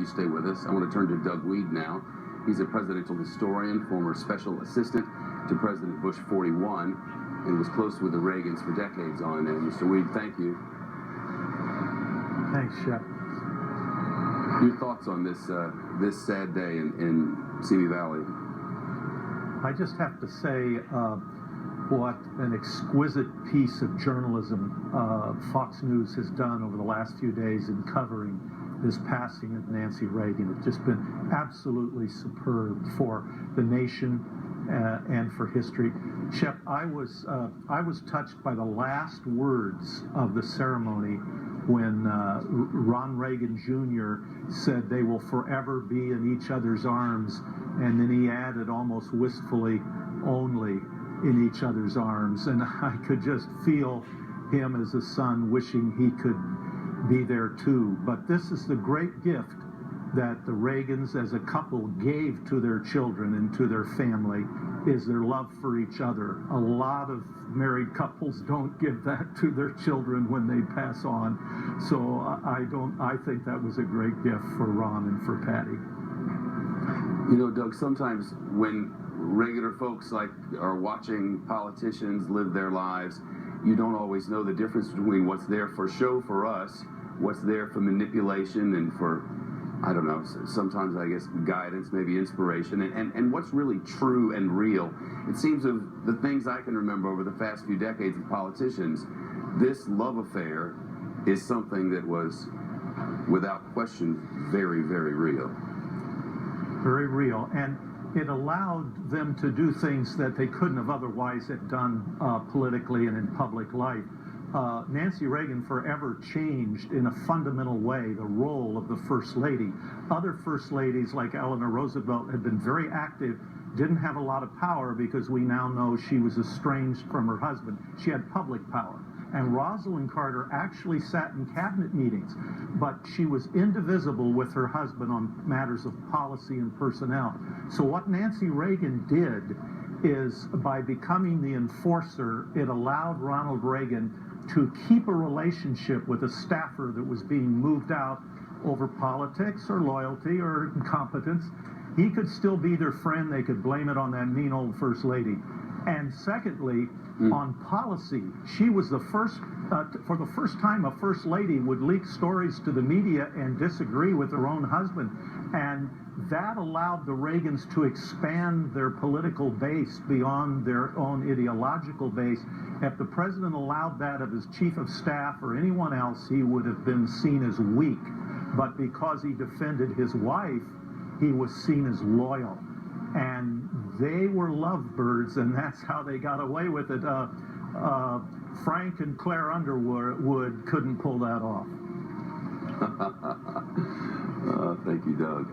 you stay with us. I want to turn to Doug Wead now. He's a presidential historian, former special assistant to President Bush 41, and was close with the Reagans for decades on end. Mr. Wead, thank you. Thanks, Shep. Your thoughts on this sad day in Simi Valley? I just have to say what an exquisite piece of journalism Fox News has done over the last few days in covering this passing of Nancy Reagan. It's just been absolutely superb for the nation and for history. Shep, I was touched by the last words of the ceremony when Ron Reagan Jr. said they will forever be in each other's arms, and then he added almost wistfully, only in each other's arms. And I could just feel him as a son wishing he could be there too. But this is the great gift that the Reagans as a couple gave to their children and to their family, is their love for each other. A lot of married couples don't give that to their children when they pass on. So I think that was a great gift for Ron and for Patty. You know, Doug, sometimes when regular folks are watching politicians live their lives, you don't always know the difference between what's there for show for us, what's there for manipulation and for, I don't know, sometimes I guess guidance, maybe inspiration, and what's really true and real. It seems of the things I can remember over the past few decades of politicians, this love affair is something that was, without question, very, very real. Very real, and it allowed them to do things that they couldn't have otherwise have done politically and in public life. Nancy Reagan forever changed in a fundamental way the role of the First Lady. Other First Ladies like Eleanor Roosevelt had been very active, didn't have a lot of power because we now know she was estranged from her husband. She had public power. And Rosalind Carter actually sat in cabinet meetings, but she was indivisible with her husband on matters of policy and personnel. So what Nancy Reagan did is, by becoming the enforcer, it allowed Ronald Reagan to keep a relationship with a staffer that was being moved out over politics or loyalty or incompetence. He could still be their friend. They could blame it on that mean old First Lady. And secondly, on policy, she was the first, for the first time, a First Lady would leak stories to the media and disagree with her own husband. And that allowed the Reagans to expand their political base beyond their own ideological base. If the president allowed that of his chief of staff or anyone else, he would have been seen as weak. But because he defended his wife, he was seen as loyal. And they were lovebirds, and that's how they got away with it. Frank and Claire Underwood couldn't pull that off. Thank you, Doug.